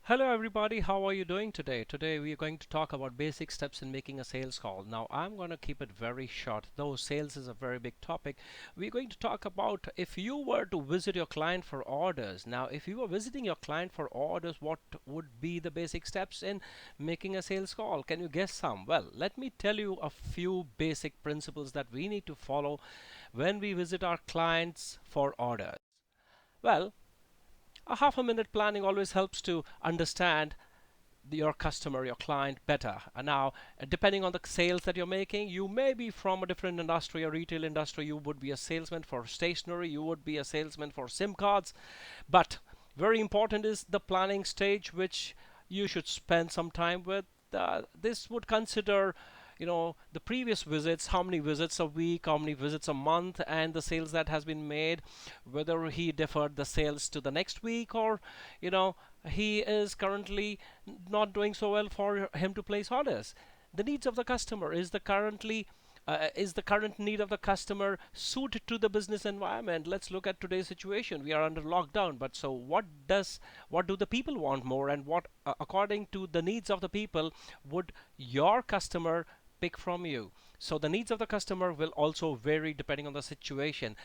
Hello everybody, how are you doing today? Today we are going to talk about basic steps in making a sales call. Now I'm going to keep it very short, though sales is a very big topic. We're going to talk about if you were to visit your client for orders. Now if you were visiting your client for orders, what would be the basic steps in making a sales call? Can you guess some? Well, let me tell you a few basic principles that we need to follow when we visit our clients for orders. Well, a half a minute planning always helps to understand your customer, your client better. And now, depending on the sales that you're making, you may be from a different industry, a retail industry. You would be a salesman for stationery, you would be a salesman for SIM cards. But very important is the planning stage, which you should spend some time with. This would consider the previous visits, how many visits a week, how many visits a month, and the sales that has been made, whether he deferred the sales to the next week, or he is currently not doing so well for him to place orders. The needs of the customer is the current need of the customer suited to the business environment? Let's look at today's situation. We are under lockdown, but so what do the people want more, and what according to the needs of the people would your customer pick from you? So the needs of the customer will also vary depending on the situation.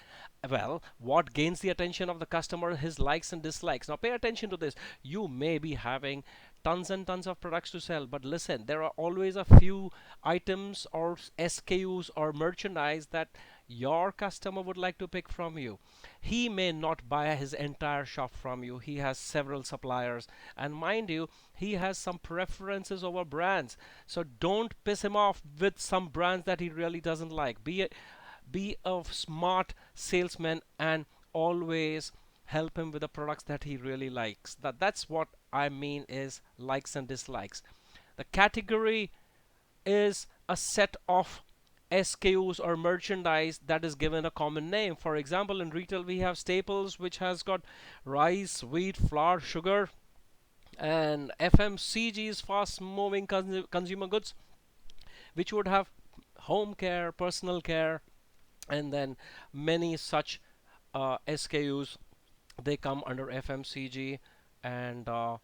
Well, what gains the attention of the customer? His likes and dislikes. Now pay attention to this. You may be having tons and tons of products to sell, but listen, there are always a few items or SKUs or merchandise that your customer would like to pick from you. He may not buy his entire shop from you. He has several suppliers, and mind you, he has some preferences over brands. So don't piss him off with some brands that he really doesn't like. Be a smart salesman and always help him with the products that he really likes. That's what I mean is likes and dislikes. The category is a set of SKUs or merchandise that is given a common name. For example, in retail we have staples, which has got rice, wheat, flour, sugar, and FMCGs, fast moving consumer goods, which would have home care, personal care, and then many such SKUs. They come under FMCG, and uh,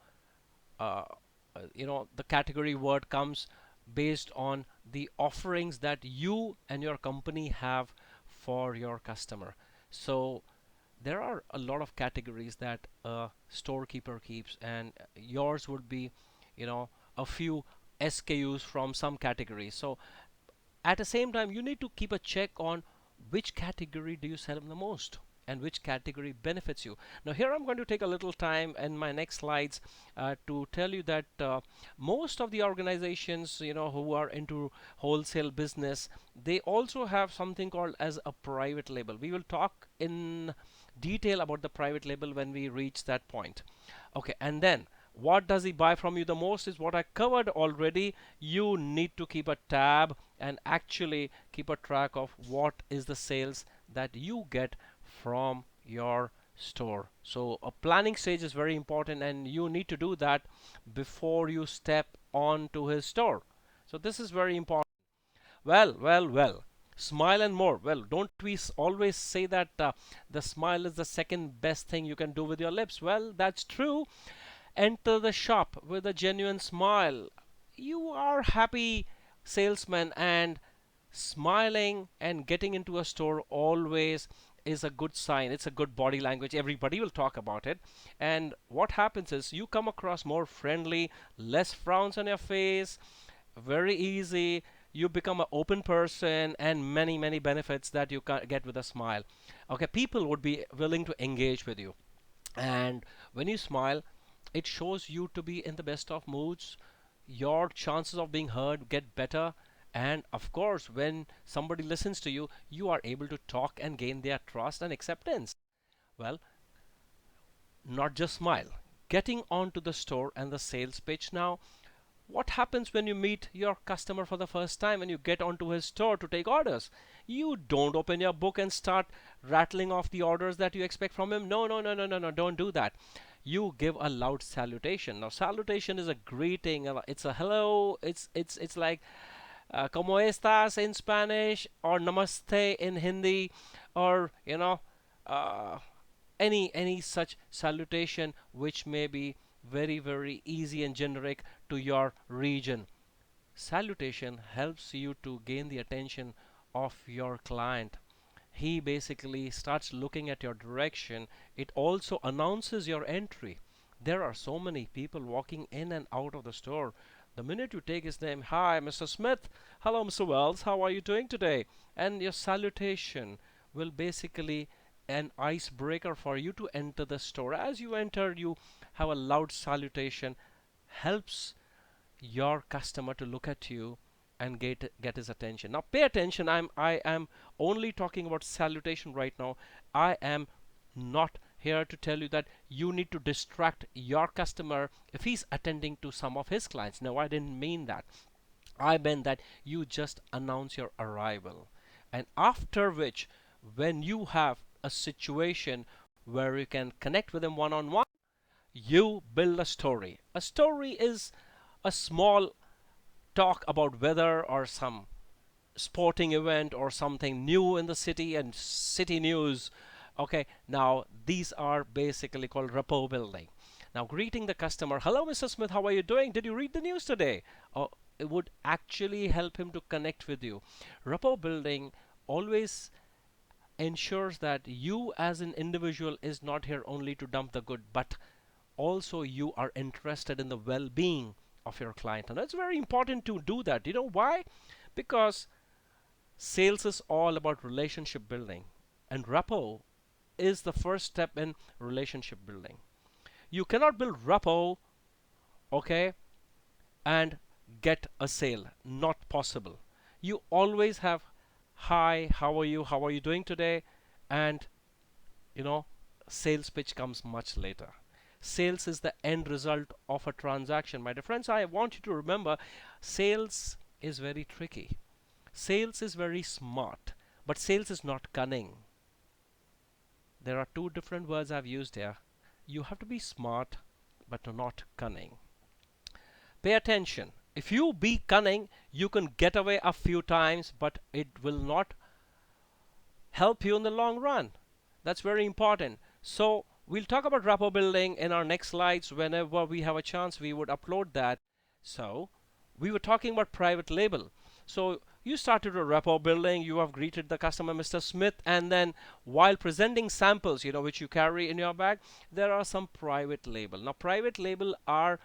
the category word comes based on the offerings that you and your company have for your customer. So there are a lot of categories that a storekeeper keeps, and yours would be, a few SKUs from some categories. So at the same time, you need to keep a check on which category do you sell the most and which category benefits you. Now here I'm going to take a little time in my next slides to tell you that most of the organizations who are into wholesale business, they also have something called as a private label. We will talk in detail about the private label when we reach that point. Okay, and then what does he buy from you the most is what I covered already. You need to keep a tab and actually keep a track of what is the sales that you get from your store. So a planning stage is very important, and you need to do that before you step onto his store. So this is very important. Well. Smile and more. Well, don't we always say that the smile is the second best thing you can do with your lips? Well, that's true. Enter the shop with a genuine smile. You are happy salesman, and smiling and getting into a store always is a good sign. It's a good body language. Everybody will talk about it. And what happens is you come across more friendly, less frowns on your face, very easy. You become an open person, and many benefits that you get with a smile. Okay, people would be willing to engage with you. And when you smile, it shows you to be in the best of moods. Your chances of being heard get better. And of course, when somebody listens to you, you are able to talk and gain their trust and acceptance. Well, not just smile. Getting onto the store and the sales pitch now. What happens when you meet your customer for the first time and you get onto his store to take orders? You don't open your book and start rattling off the orders that you expect from him. No, don't do that. You give a loud salutation. Now, salutation is a greeting. It's a hello. It's like ¿Cómo estás in Spanish, or Namaste in Hindi, or uh, any such salutation which may be very easy and generic to your region. Salutation helps you to gain the attention of your client. He basically starts looking at your direction. It also announces your entry. There are so many people walking in and out of the store. The minute you take his name, hi, Mr. Smith, hello, Mr. Wells, how are you doing today? And your salutation will basically an icebreaker for you to enter the store. As you enter, you have a loud salutation, helps your customer to look at you and get his attention. Now pay attention. I am only talking about salutation right now. I am not here to tell you that you need to distract your customer if he's attending to some of his clients. No, I didn't mean that. I meant that you just announce your arrival, and after which, when you have a situation where you can connect with him one on one, you build a story. A story is a small talk about weather or some sporting event or something new in the city and city news. Okay, now these are basically called rapport building. Now, greeting the customer, hello, Mr. Smith, how are you doing? Did you read the news today? It would actually help him to connect with you. Rapport building always ensures that you as an individual is not here only to dump the good, but also you are interested in the well-being of your client. And that's very important to do that. You know why? Because sales is all about relationship building, and rapport is the first step in relationship building. You cannot build rapport, okay, and get a sale. Not possible. You always have hi, how are you doing today, and you know, sales pitch comes much later. Sales is the end result of a transaction. My dear friends, I want you to remember, sales is very tricky. Sales is very smart, but sales is not cunning. There are two different words I've used here. You have to be smart, but not cunning. Pay attention. If you be cunning, you can get away a few times, but it will not help you in the long run. That's very important. So we'll talk about rapport building in our next slides. Whenever we have a chance, we would upload that. So we were talking about private label. So you started a rapport building, you have greeted the customer, Mr. Smith, and then while presenting samples, which you carry in your bag, there are some private label. Now private label are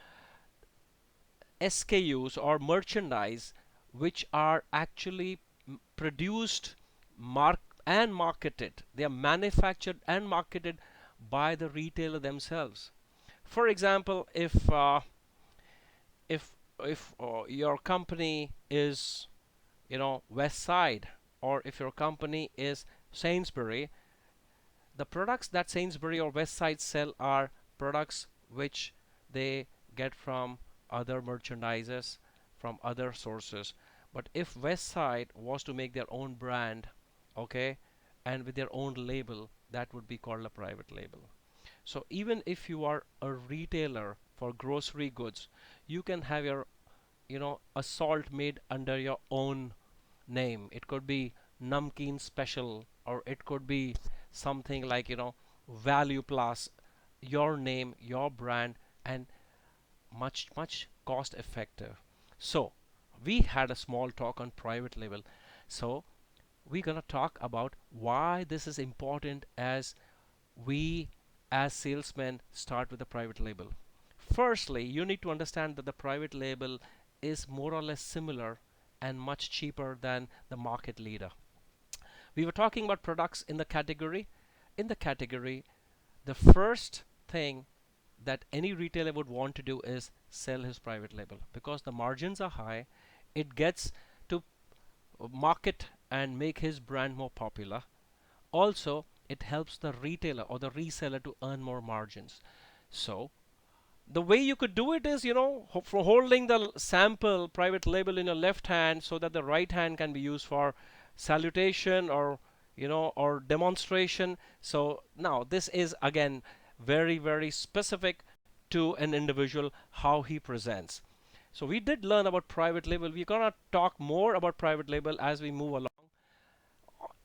SKUs or merchandise which are actually produced, and marketed. They are manufactured and marketed by the retailer themselves. For example, if your company is West Side, or if your company is Sainsbury, the products that Sainsbury or West Side sell are products which they get from other merchandises, from other sources. But if West Side was to make their own brand, okay, and with their own label, that would be called a private label. So even if you are a retailer for grocery goods, you can have your a salt made under your own name. It could be Namkeen Special, or it could be something like Value Plus, your name, your brand, and much cost effective. So we had a small talk on private label. So we're gonna talk about why this is important as we as salesmen start with a private label. Firstly, you need to understand that the private label is more or less similar and much cheaper than the market leader. We were talking about products in the category. In the category, the first thing that any retailer would want to do is sell his private label, because the margins are high. It gets to market and make his brand more popular. Also, it helps the retailer or the reseller to earn more margins. So the way you could do it is, for holding the sample private label in your left hand, so that the right hand can be used for salutation or or demonstration. So now this is again very specific to an individual, how he presents. So we did learn about private label. We're gonna talk more about private label as we move along.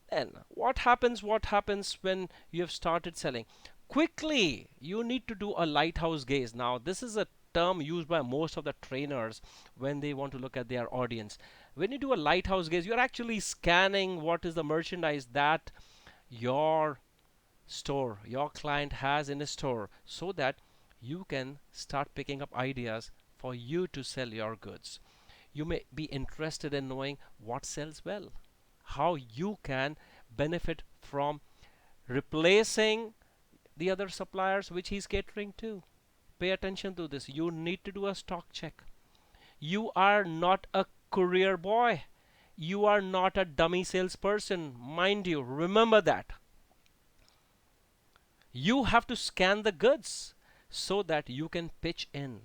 Then what happens when you have started selling? quickly. You need to do a lighthouse gaze. Now, this is a term used by most of the trainers when they want to look at their audience. When you do a lighthouse gaze, you're actually scanning what is the merchandise that your store, your client has in a store, so that you can start picking up ideas for you to sell your goods. You may be interested in knowing what sells well, how you can benefit from replacing the other suppliers which he's catering to. Pay attention to this. You need to do a stock check. You are not a courier boy. You are not a dummy salesperson. Mind you, remember that. You have to scan the goods so that you can pitch in.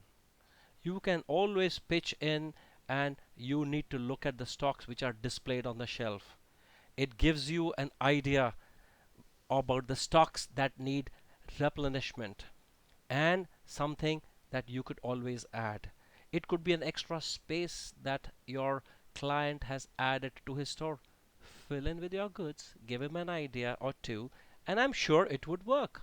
You can always pitch in, and you need to look at the stocks which are displayed on the shelf. It gives you an idea about the stocks that need replenishment and something that you could always add. It could be an extra space that your client has added to his store. Fill in with your goods, give him an idea or two, and I'm sure it would work.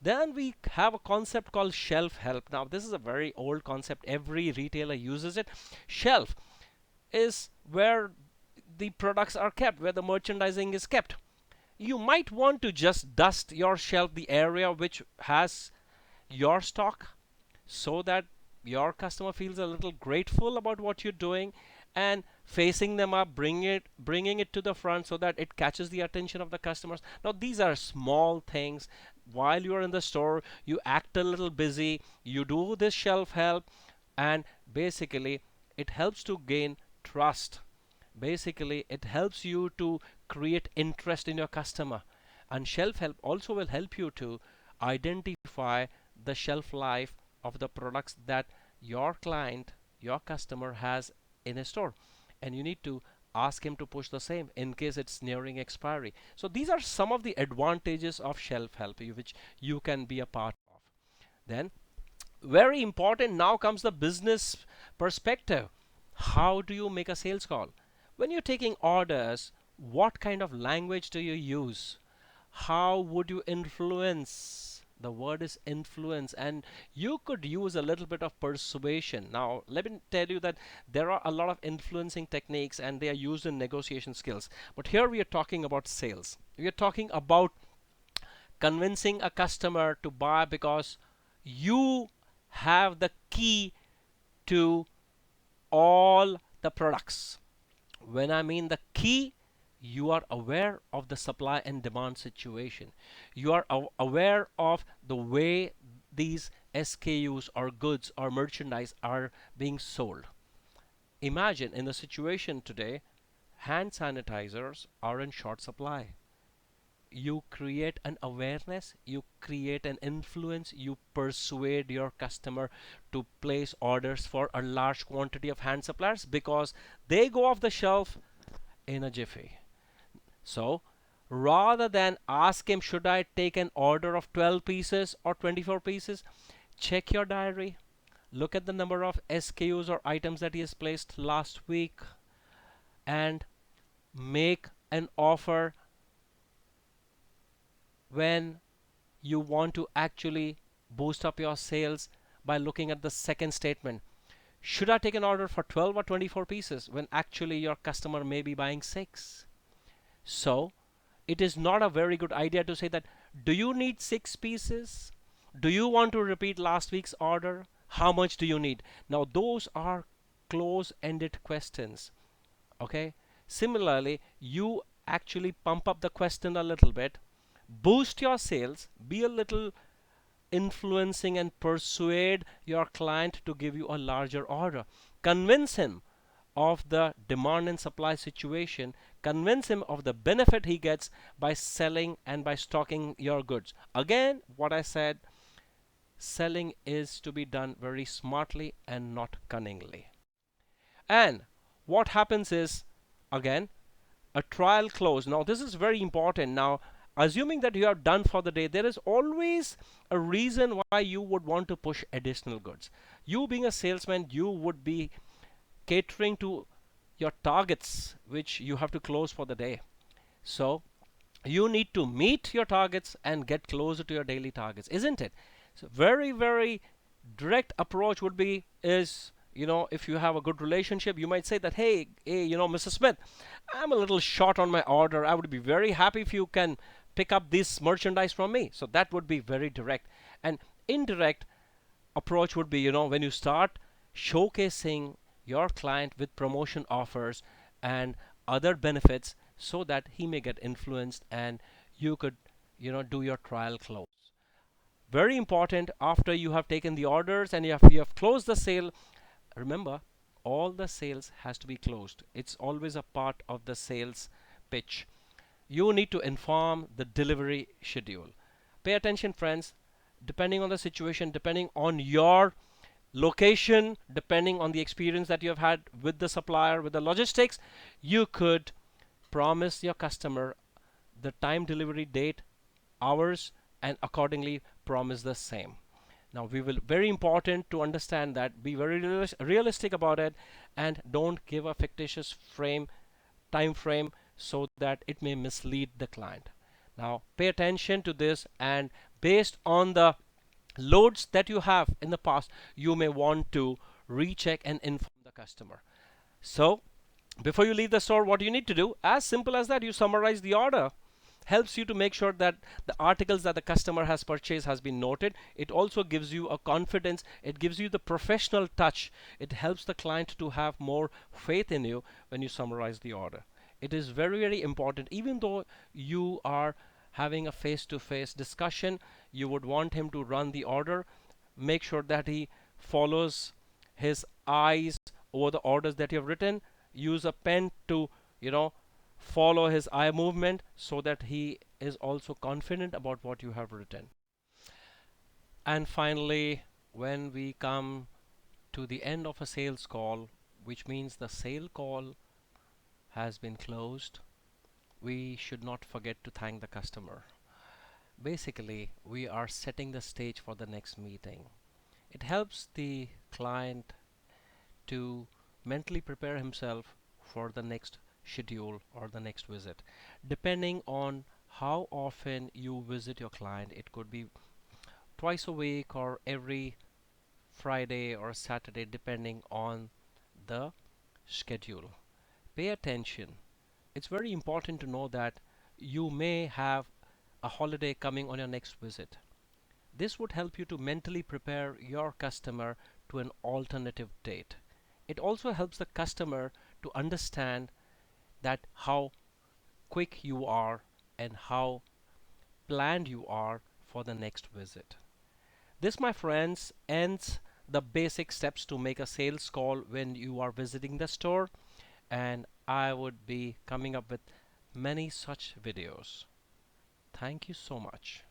Then we have a concept called shelf help. Now, this is a very old concept. Every retailer uses it. Shelf is where the products are kept, where the merchandising is kept. You might want to just dust your shelf, the area which has your stock, so that your customer feels a little grateful about what you're doing, and facing them up, bringing it to the front so that it catches the attention of the customers. Now, these are small things. While you're in the store, you act a little busy, you do this shelf help, and basically it helps to gain trust. Basically, it helps you to create interest in your customer. And shelf help also will help you to identify the shelf life of the products that your client, your customer has in a store. And you need to ask him to push the same in case it's nearing expiry. So these are some of the advantages of shelf help which you can be a part of. Then, very important, now comes the business perspective. How do you make a sales call? When you're taking orders, what kind of language do you use? How would you influence? The word is influence, and you could use a little bit of persuasion. Now, let me tell you that there are a lot of influencing techniques and they are used in negotiation skills. But here we are talking about sales. We are talking about convincing a customer to buy because you have the key to all the products. When I mean the key, you are aware of the supply and demand situation. You are aware of the way these SKUs or goods or merchandise are being sold. Imagine in the situation today, hand sanitizers are in short supply. You create an awareness, you create an influence, you persuade your customer to place orders for a large quantity of hand suppliers because they go off the shelf in a jiffy. So rather than ask him, should I take an order of 12 pieces or 24 pieces, check your diary, look at the number of SKUs or items that he has placed last week, and make an offer when you want to actually boost up your sales by looking at the second statement. Should I take an order for 12 or 24 pieces when actually your customer may be buying 6? So it is not a very good idea to say that, do you need 6 pieces? Do you want to repeat last week's order? How much do you need? Now those are close-ended questions. Okay. Similarly, you actually pump up the question a little bit, boost your sales, be a little influencing and persuade your client to give you a larger order. Convince him of the demand and supply situation. Convince him of the benefit he gets by selling and by stocking your goods. Again, what I said, selling is to be done very smartly and not cunningly. And what happens is, again, a trial close. Now, this is very important. Now, assuming that you are done for the day, there is always a reason why you would want to push additional goods. You being a salesman, you would be catering to your targets which you have to close for the day. So You need to meet your targets and get closer to your daily targets, isn't it? So very, very direct approach would be is, if you have a good relationship, you might say that, hey, Mrs. Smith, I'm a little short on my order. I would be very happy if you can pick up this merchandise from me. So that would be very direct. And indirect approach would be, when you start showcasing your client with promotion offers and other benefits so that he may get influenced and you could, do your trial close. Very important, after you have taken the orders and you have closed the sale, remember, all the sales has to be closed. It's always a part of the sales pitch. You need to inform the delivery schedule. Pay attention, friends. Depending on the situation, depending on your location, depending on the experience that you have had with the supplier, with the logistics, you could promise your customer the time delivery date, hours, and accordingly promise the same. Now, we will very important to understand that, be very realistic about it, and don't give a fictitious time frame so that it may mislead the client. Now, pay attention to this, and based on the loads that you have in the past, you may want to recheck and inform the customer. So, before you leave the store, what you need to do, as simple as that, you summarize the order. Helps you to make sure that the articles that the customer has purchased has been noted. It also gives you a confidence. It gives you the professional touch. It helps the client to have more faith in you when you summarize the order. It is very, very important. Even though you are having a face-to-face discussion, you would want him to run the order. Make sure that he follows his eyes over the orders that you have written. Use a pen to, you know, follow his eye movement so that he is also confident about what you have written. And finally, when we come to the end of a sales call, which means the sale call has been closed, we should not forget to thank the customer. Basically, we are setting the stage for the next meeting. It helps the client to mentally prepare himself for the next schedule or the next visit. Depending on how often you visit your client, it could be twice a week or every Friday or Saturday, depending on the schedule. Pay attention. It's very important to know that you may have a holiday coming on your next visit. This would help you to mentally prepare your customer to an alternative date. It also helps the customer to understand that how quick you are and how planned you are for the next visit. This, my friends, ends the basic steps to make a sales call when you are visiting the store, and I would be coming up with many such videos. Thank you so much.